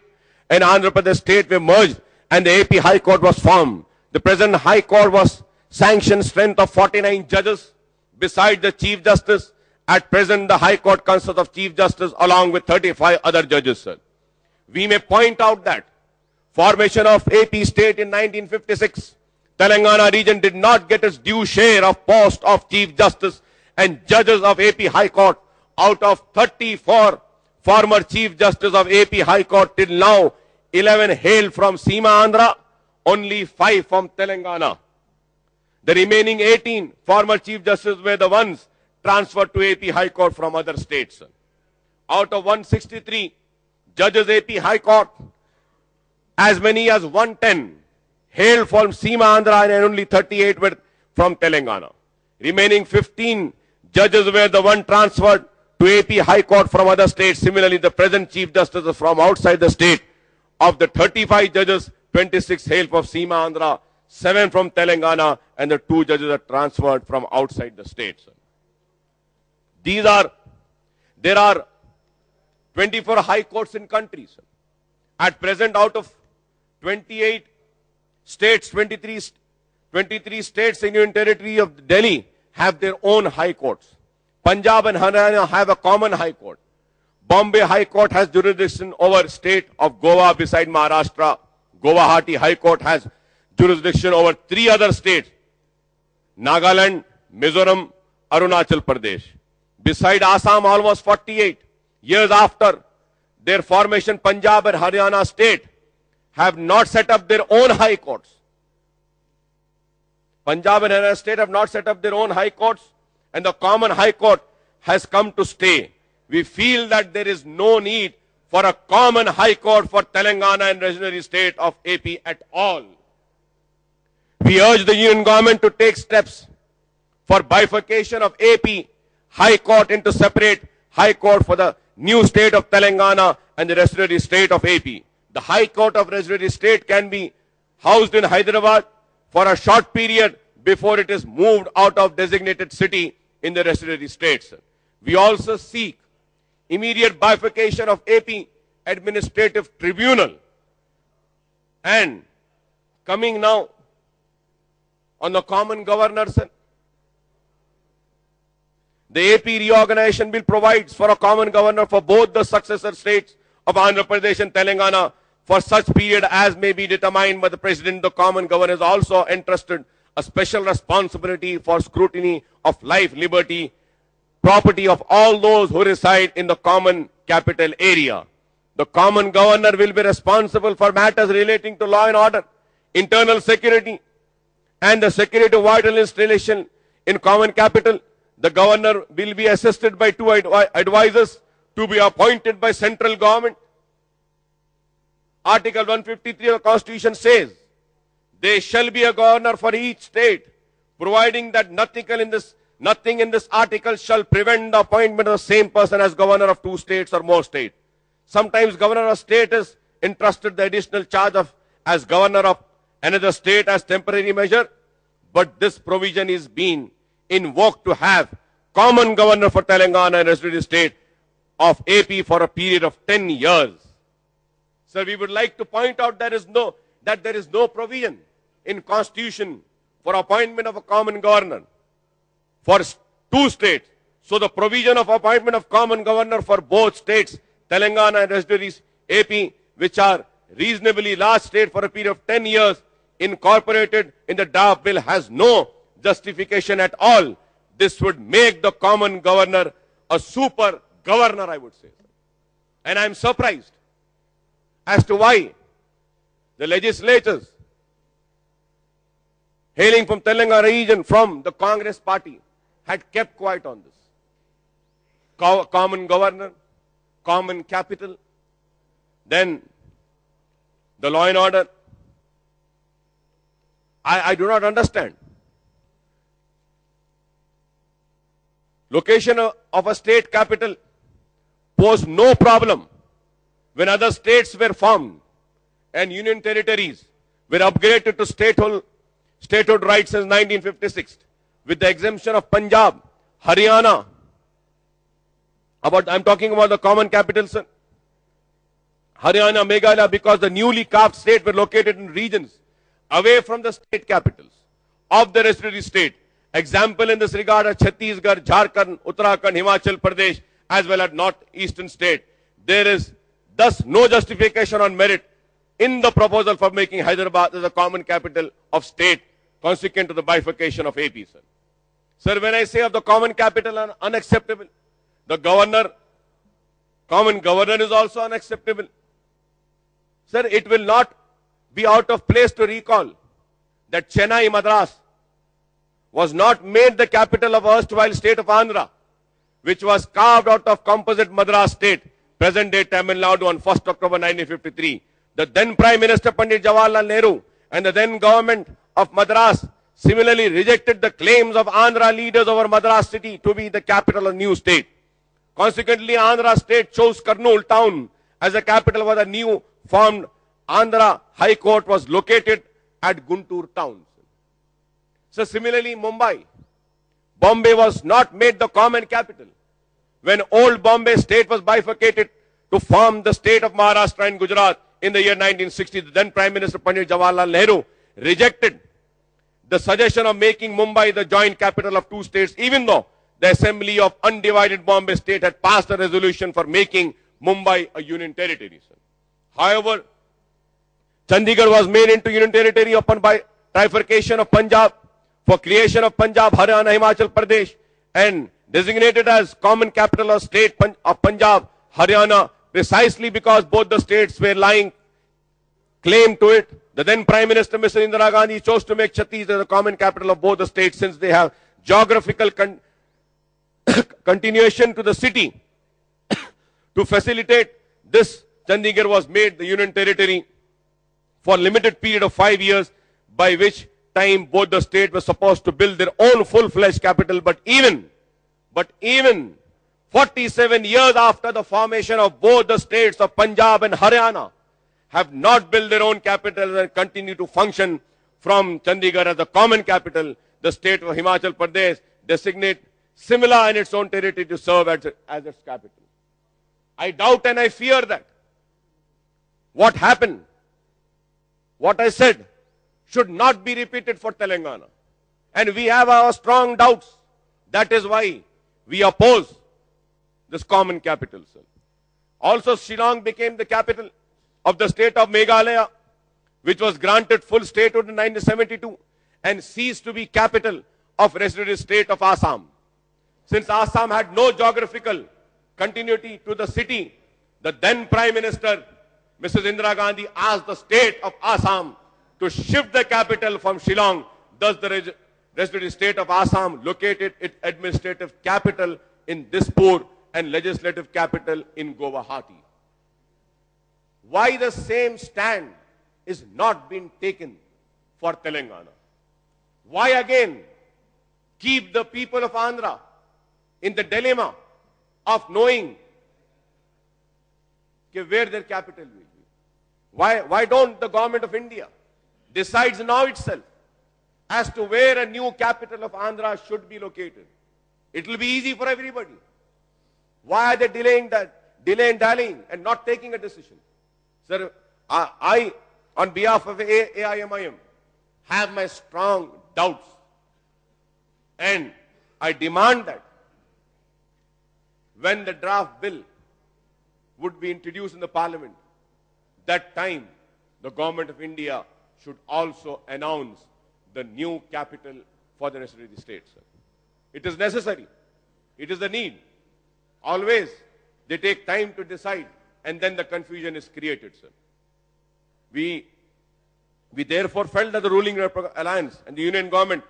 and Andhra Pradesh state were merged and the AP High Court was formed. The present High Court was sanctioned strength of 49 judges. Besides the Chief Justice, at present the High Court consists of Chief Justice along with 35 other judges, sir. We may point out that formation of AP state in 1956, Telangana region did not get its due share of post of Chief Justice and judges of AP High Court. Out of 34 former Chief Justice of AP High Court till now, 11 hail from Seema Andhra, only 5 from Telangana. The remaining 18 former Chief Justices were the ones transferred to AP High Court from other states. Out of 163 judges AP High Court, as many as 110 hail from Seema Andhra and only 38 were from Telangana. Remaining 15 judges were the one transferred to AP High Court from other states. Similarly, the present Chief Justice is from outside the state. Of the 35 judges, 26 hail from Seema Andhra, 7 from Telangana, and the 2 judges are transferred from outside the states. There are 24 high courts in countries. At present, out of 28 states, 23 states in Union Territory of Delhi have their own high courts. Punjab and Haryana have a common high court. Bombay High Court has jurisdiction over state of Goa beside Maharashtra. Guwahati High Court has jurisdiction over 3 other states, Nagaland, Mizoram, Arunachal Pradesh. Beside Assam, almost 48 years after their formation, Punjab and Haryana state have not set up their own high courts. Punjab and Haryana state have not set up their own high courts, and the common high court has come to stay. We feel that there is no need for a common high court for Telangana and residuary state of AP at all. We urge the Union government to take steps for bifurcation of AP High Court into separate High Court for the new state of Telangana and the residuary state of AP. The High Court of residuary state can be housed in Hyderabad for a short period before it is moved out of designated city in the residuary states. We also seek immediate bifurcation of AP Administrative Tribunal. And coming now on the common governors, the AP reorganization bill provides for a common governor for both the successor states of Andhra Pradesh and Telangana for such period as may be determined by the President. The common governor is also entrusted a special responsibility for scrutiny of life, liberty, property of all those who reside in the common capital area. The common governor will be responsible for matters relating to law and order, internal security, and the security of vital installation in common capital. The governor will be assisted by two advisors to be appointed by central government. Article 153 of the Constitution says, there shall be a governor for each state, providing that nothing in this article shall prevent the appointment of the same person as governor of two states or more states. Sometimes governor of state is entrusted the additional charge of as governor of another state as temporary measure, but this provision is being invoked to have common governor for Telangana and rest state of AP for a period of 10 years. Sir, we would like to point out that there is no provision in Constitution for appointment of a common governor for two states. So the provision of appointment of common governor for both states, Telangana and rest AP, which are reasonably large state for a period of 10 years, incorporated in the draft bill has no justification at all. This would make the common governor a super governor, I would say. And I am surprised as to why the legislators hailing from Telangana region, from the Congress party, had kept quiet on this. Common governor, common capital, then the law and order. I do not understand. Location of a state capital posed no problem when other states were formed and union territories were upgraded to statehood rights since 1956, with the exemption of Punjab, Haryana. I'm talking about the common capital, sir. Haryana, Meghalaya, because the newly carved states were located in regions away from the state capitals of the residuary state. Example in this regard are Chhattisgarh, Jharkhand, Uttarakhand, Himachal Pradesh, as well as northeastern state. There is thus no justification on merit in the proposal for making Hyderabad as a common capital of state consequent to the bifurcation of AP, sir. Sir, when I say of the common capital unacceptable, the common governor is also unacceptable. Sir, it will not be out of place to recall that Chennai, Madras, was not made the capital of erstwhile state of Andhra, which was carved out of composite Madras state, present-day Tamil Nadu, on 1st October 1953. The then Prime Minister Pandit Jawaharlal Nehru and the then government of Madras similarly rejected the claims of Andhra leaders over Madras city to be the capital of the new state. Consequently, Andhra state chose Kurnool town as the capital of the new formed Andhra High Court was located at Guntur town. So similarly, Bombay was not made the common capital. When old Bombay state was bifurcated to form the state of Maharashtra and Gujarat in the year 1960, the then Prime Minister Pandit Jawaharlal Nehru rejected the suggestion of making Mumbai the joint capital of two states, even though the Assembly of Undivided Bombay State had passed a resolution for making Mumbai a union territory. However, Chandigarh was made into union territory upon bifurcation of Punjab for creation of Punjab, Haryana, Himachal Pradesh, and designated as common capital of state of Punjab, Haryana, precisely because both the states were laying claim to it. The then Prime Minister, Mr. Indira Gandhi, chose to make Chhattisgarh the common capital of both the states since they have geographical continuation to the city. To facilitate this, Chandigarh was made the union territory for a limited period of 5 years, by which time both the states were supposed to build their own full-fledged capital. But even 47 years after the formation of both the states of Punjab and Haryana, have not built their own capitals and continue to function from Chandigarh as the common capital. The state of Himachal Pradesh designate Simla in its own territory to serve as its capital. I doubt and I fear that what happened, what I said, should not be repeated for Telangana. And we have our strong doubts. That is why we oppose this common capital, sir. Also, Shillong became the capital of the state of Meghalaya, which was granted full statehood in 1972 and ceased to be capital of residuary state of Assam. Since Assam had no geographical continuity to the city, the then Prime Minister, Mrs. Indira Gandhi, asked the state of Assam to shift the capital from Shillong. Thus, the resident state of Assam located its administrative capital in Dispur and legislative capital in Guwahati. Why the same stand is not being taken for Telangana? Why again keep the people of Andhra in the dilemma of knowing where their capital will be? Why don't the government of India decides now itself as to where a new capital of Andhra should be located? It will be easy for everybody. Why are they delaying and dallying and not taking a decision? Sir, I, on behalf of AIMIM, have my strong doubts. And I demand that when the draft bill would be introduced in the parliament, that time the government of India should also announce the new capital for the rest of the state, sir. It is necessary. It is the need. Always they take time to decide and then the confusion is created, sir. We therefore felt that the ruling alliance and the union government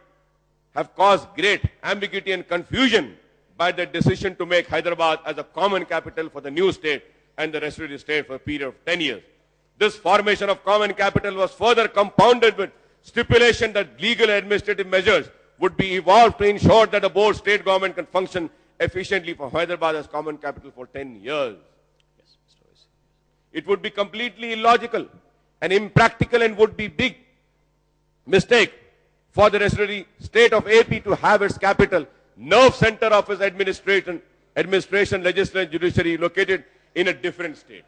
have caused great ambiguity and confusion by the decision to make Hyderabad as a common capital for the new state and the rest of the state for a period of 10 years. This formation of common capital was further compounded with stipulation that legal and administrative measures would be evolved to ensure that the board state government can function efficiently for Hyderabad as common capital for 10 years. Yes, Mr. Owaisi. It would be completely illogical and impractical and would be big mistake for the residential state of AP to have its capital, nerve center of its administration, legislature, judiciary located in a different state.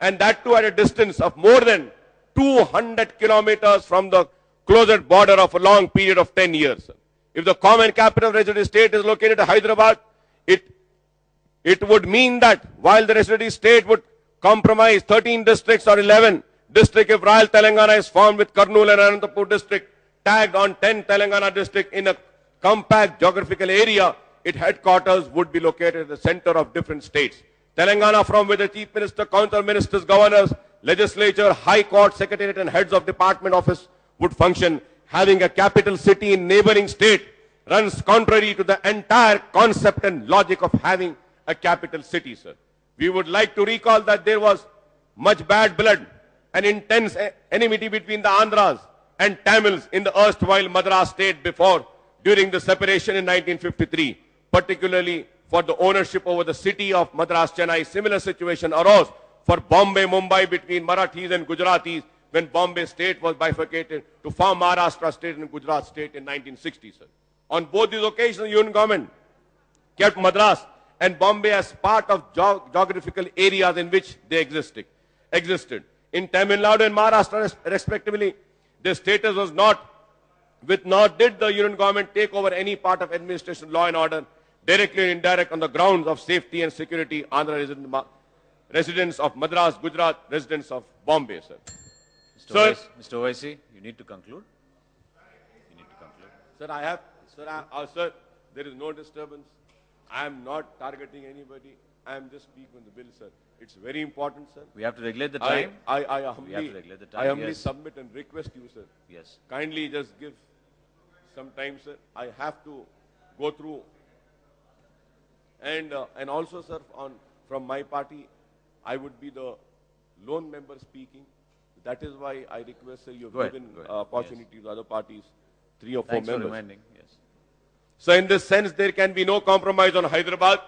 And that too at a distance of more than 200 kilometers from the closest border of a long period of 10 years. If the common capital of the resident state is located at Hyderabad, it would mean that while the resident state would compromise 13 districts or 11 districts, if Royal Telangana is formed with Kurnool and Anantapur district tagged on 10 Telangana district in a compact geographical area, its headquarters would be located at the center of different states. Telangana, from where the Chief Minister, Council of Ministers, Governors, Legislature, High Court, Secretariat and heads of department office would function. Having a capital city in neighboring state runs contrary to the entire concept and logic of having a capital city, sir. We would like to recall that there was much bad blood and intense enmity between the Andhras and Tamils in the erstwhile Madras state during the separation in 1953, particularly for the ownership over the city of Madras, Chennai. Similar situation arose for Bombay, Mumbai between Marathis and Gujaratis when Bombay state was bifurcated to form Maharashtra state and Gujarat state in 1960, sir. On both these occasions, the union government kept Madras and Bombay as part of geographical areas in which they existed. In Tamil Nadu and Maharashtra, respectively, their status was nor did the union government take over any part of administration, law and order, directly and indirect on the grounds of safety and security. Andhra residents of Madras, Gujarat, residents of Bombay, sir. Mr. Owaisi, you need to conclude. You need to conclude. Sir, there is no disturbance. I am not targeting anybody. I am just speaking on the bill, sir. It's very important, sir. We have to regulate the time. I humbly submit and request you, sir. Yes. Kindly just give some time, sir. I have to go through. And also, sir, from my party, I would be the lone member speaking. That is why I request, sir, you have given opportunity to other parties, 3 or 4 Thanks members. for reminding. Yes. So in this sense, there can be no compromise on Hyderabad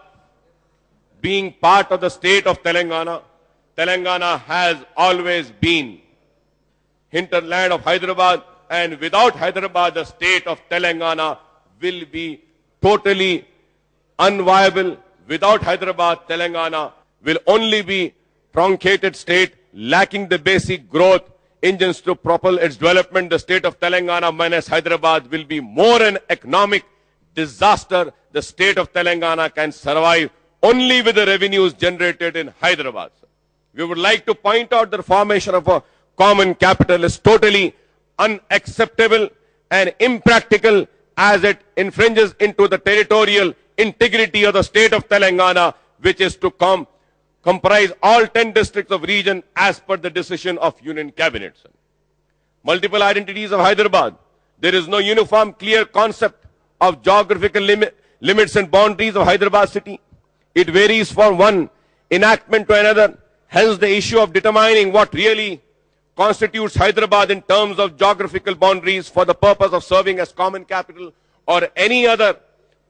being part of the state of Telangana. Telangana has always been hinterland of Hyderabad, and without Hyderabad, the state of Telangana will be totally unviable. Without Hyderabad, Telangana will only be truncated state, lacking the basic growth engines to propel its development. The state of Telangana minus Hyderabad will be more an economic disaster. The state of Telangana can survive only with the revenues generated in Hyderabad. We would like to point out that the formation of a common capital is totally unacceptable and impractical as it infringes into the territorial integrity of the state of Telangana, which is to comprise all 10 districts of region as per the decision of Union Cabinet. Multiple identities of Hyderabad. There is no uniform, clear concept of geographical limits and boundaries of Hyderabad city. It varies from one enactment to another. Hence, the issue of determining what really constitutes Hyderabad in terms of geographical boundaries for the purpose of serving as common capital or any other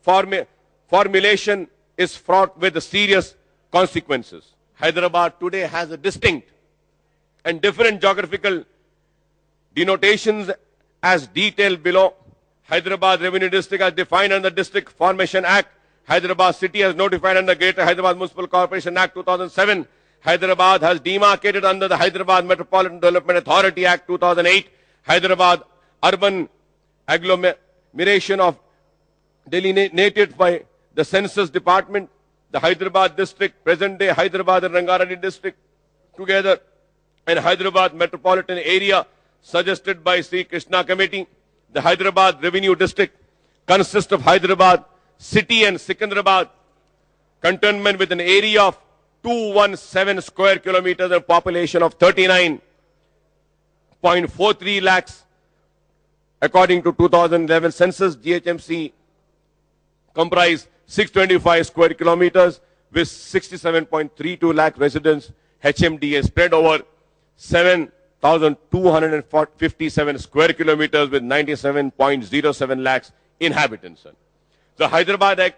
formulation is fraught with serious consequences. Hyderabad today has a distinct and different geographical denotations as detailed below. Hyderabad Revenue District as defined under the District Formation Act. Hyderabad City as notified under Greater Hyderabad Municipal Corporation Act 2007. Hyderabad has demarcated under the Hyderabad Metropolitan Development Authority Act 2008. Hyderabad urban agglomeration of delineated by the Census Department. The Hyderabad District, present day Hyderabad and Rangareddy District together, and Hyderabad Metropolitan Area suggested by Sri Krishna Committee. The Hyderabad Revenue District consists of Hyderabad City and Secunderabad cantonment with an area of 217 square kilometers and population of 39.43 lakhs. According to 2011 census, GHMC comprised 625 square kilometers with 67.32 lakh residents. HMDA spread over 7,257 square kilometers with 97.07 lakhs inhabitants. The Hyderabad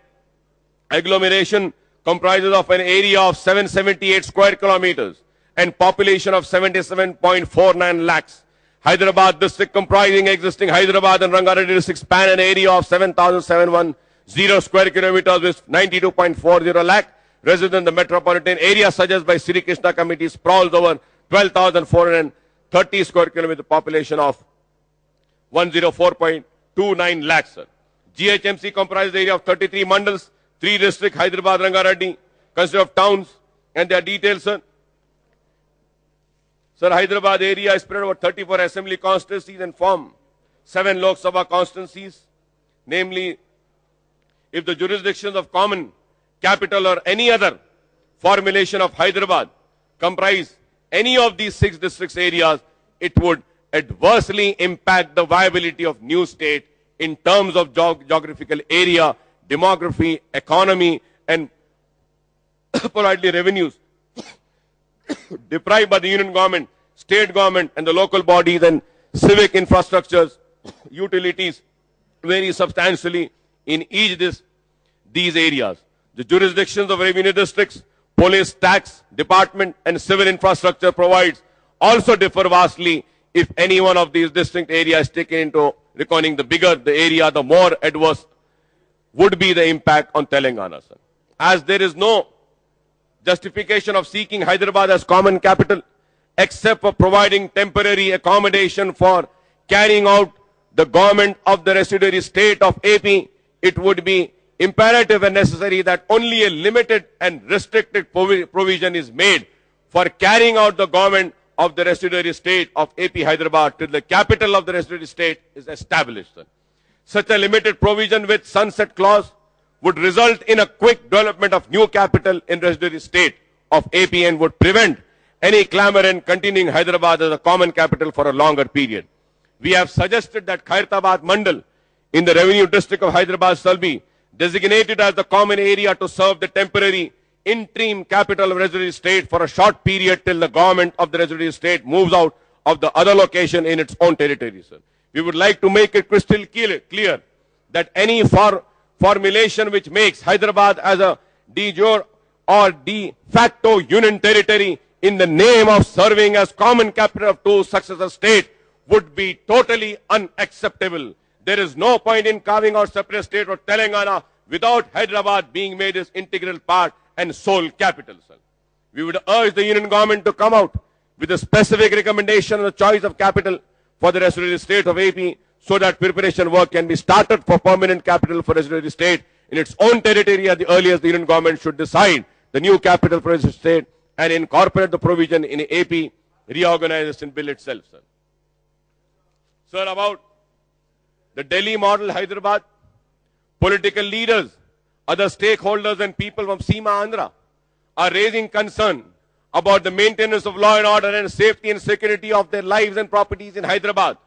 agglomeration comprises of an area of 778 square kilometers and population of 77.49 lakhs. Hyderabad district comprising existing Hyderabad and Rangareddy district span an area of 7,710 square kilometers with 92.40 lakh residents. The metropolitan area suggested by Sri Krishna Committee sprawls over 12,430 square kilometer population of 104.29 lakhs. GHMC comprises the area of 33 mandals, 3 districts, Hyderabad, Rangareddy, consist of towns, and their details, sir. Sir, Hyderabad area is spread over 34 assembly constituencies and form 7 Lok Sabha constituencies. Namely, if the jurisdictions of common capital or any other formulation of Hyderabad comprise any of these 6 districts areas, it would adversely impact the viability of new state in terms of geographical area, demography, economy, and politely revenues deprived by the union government, state government, and the local bodies and civic infrastructures, utilities vary substantially in each these areas. The jurisdictions of revenue districts, police, tax department, and civil infrastructure provides also differ vastly. If any one of these distinct areas is taken into reckoning, the bigger the area, the more adverse would be the impact on Telangana, sir. As there is no justification of seeking Hyderabad as common capital, except for providing temporary accommodation for carrying out the government of the residuary state of AP, it would be imperative and necessary that only a limited and restricted provision is made for carrying out the government of the residuary state of AP Hyderabad till the capital of the residuary state is established. Sir. Such a limited provision with sunset clause would result in a quick development of new capital in residuary state of AP and would prevent any clamor in continuing Hyderabad as a common capital for a longer period. We have suggested that Khairatabad Mandal in the revenue district of Hyderabad shall be designated as the common area to serve the temporary interim capital of residuary state for a short period till the government of the residuary state moves out of the other location in its own territory, sir. We would like to make it crystal clear that any formulation which makes Hyderabad as a de jure or de facto union territory in the name of serving as common capital of 2 successor states would be totally unacceptable. There is no point in carving out separate state of Telangana without Hyderabad being made its integral part and sole capital, sir. We would urge the union government to come out with a specific recommendation on the choice of capital for the residuary state of AP so that preparation work can be started for permanent capital for residuary state in its own territory at the earliest. The union government should decide the new capital for residuary state and incorporate the provision in AP reorganization bill itself, sir. Sir, about the Delhi model Hyderabad, political leaders, other stakeholders and people from Seema Andhra are raising concern about the maintenance of law and order and safety and security of their lives and properties in Hyderabad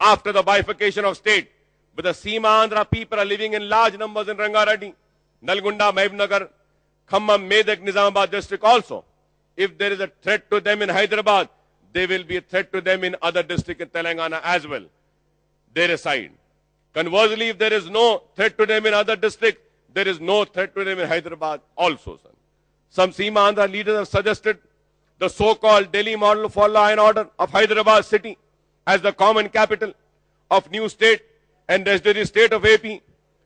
after the bifurcation of state. But the Seema Andhra people are living in large numbers in Rangareddy, Nalgonda, Mahbubnagar, Khammam, Medak, Nizamabad district also. If there is a threat to them in Hyderabad, there will be a threat to them in other districts in Telangana as well. They reside. Conversely, if there is no threat to them in other districts, there is no threat to them in Hyderabad also, sir. Some Seema Andhra leaders have suggested the so-called Delhi model for law and order of Hyderabad city as the common capital of new state and residuary state of AP.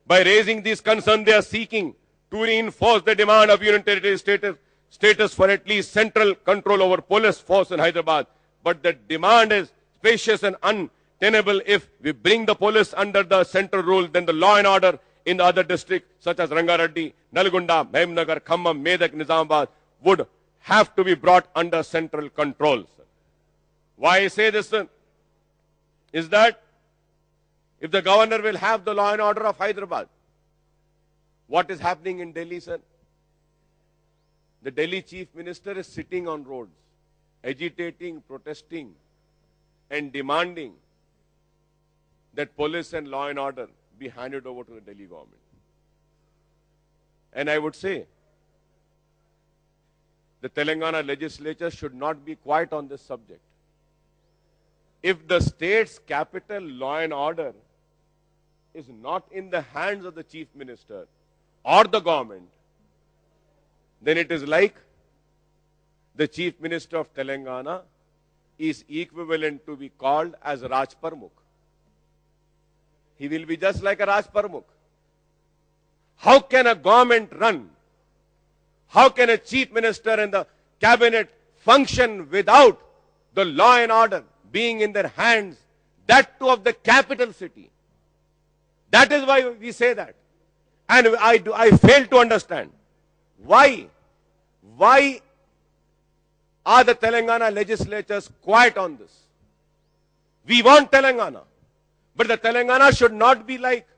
By raising these concerns, they are seeking to reinforce the demand of union territory status for at least central control over police force in Hyderabad. But the demand is spacious and untenable. If we bring the police under the central rule, then the law and order in the other districts such as Rangareddy, Nalgonda, Mahbubnagar, Khammam, Medak, Nizamabad would have to be brought under central control, sir. Why I say this, sir, is that if the governor will have the law and order of Hyderabad, what is happening in Delhi, sir? The Delhi chief minister is sitting on roads, agitating, protesting, and demanding that police and law and order be handed over to the Delhi government. And I would say, the Telangana legislature should not be quiet on this subject. If the state's capital law and order is not in the hands of the chief minister or the government, then it is like the chief minister of Telangana is equivalent to be called as Raj Parmukh. He will be just like a Raj Parmukh. How can a government run? How can a chief minister and the cabinet function without the law and order being in their hands, that too of the capital city? That is why we say that. And I fail to understand why are the Telangana legislatures quiet on this? We want Telangana, but the Telangana should not be like,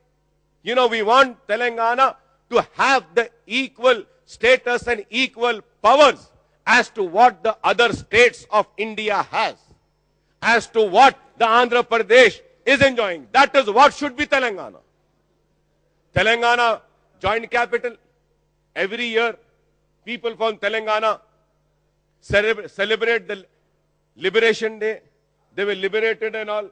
we want Telangana to have the equal status and equal powers as to what the other states of India has, as to what the Andhra Pradesh is enjoying. That is what should be Telangana. Telangana joint capital. Every year, people from Telangana celebrate the Liberation Day. They were liberated and all.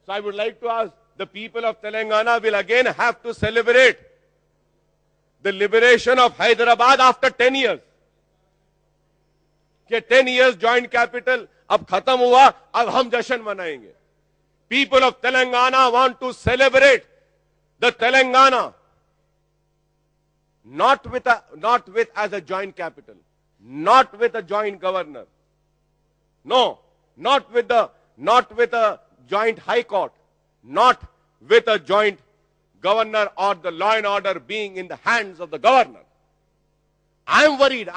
So I would like to ask, the people of Telangana will again have to celebrate the liberation of Hyderabad after 10 years. 10 years joint capital, ab khatam hua, ab hum jashan manayenge. People of Telangana want to celebrate the Telangana, not with as a joint capital, not with a joint governor. No, not with a joint high court, not with a joint governor or the law and order being in the hands of the governor. I am worried.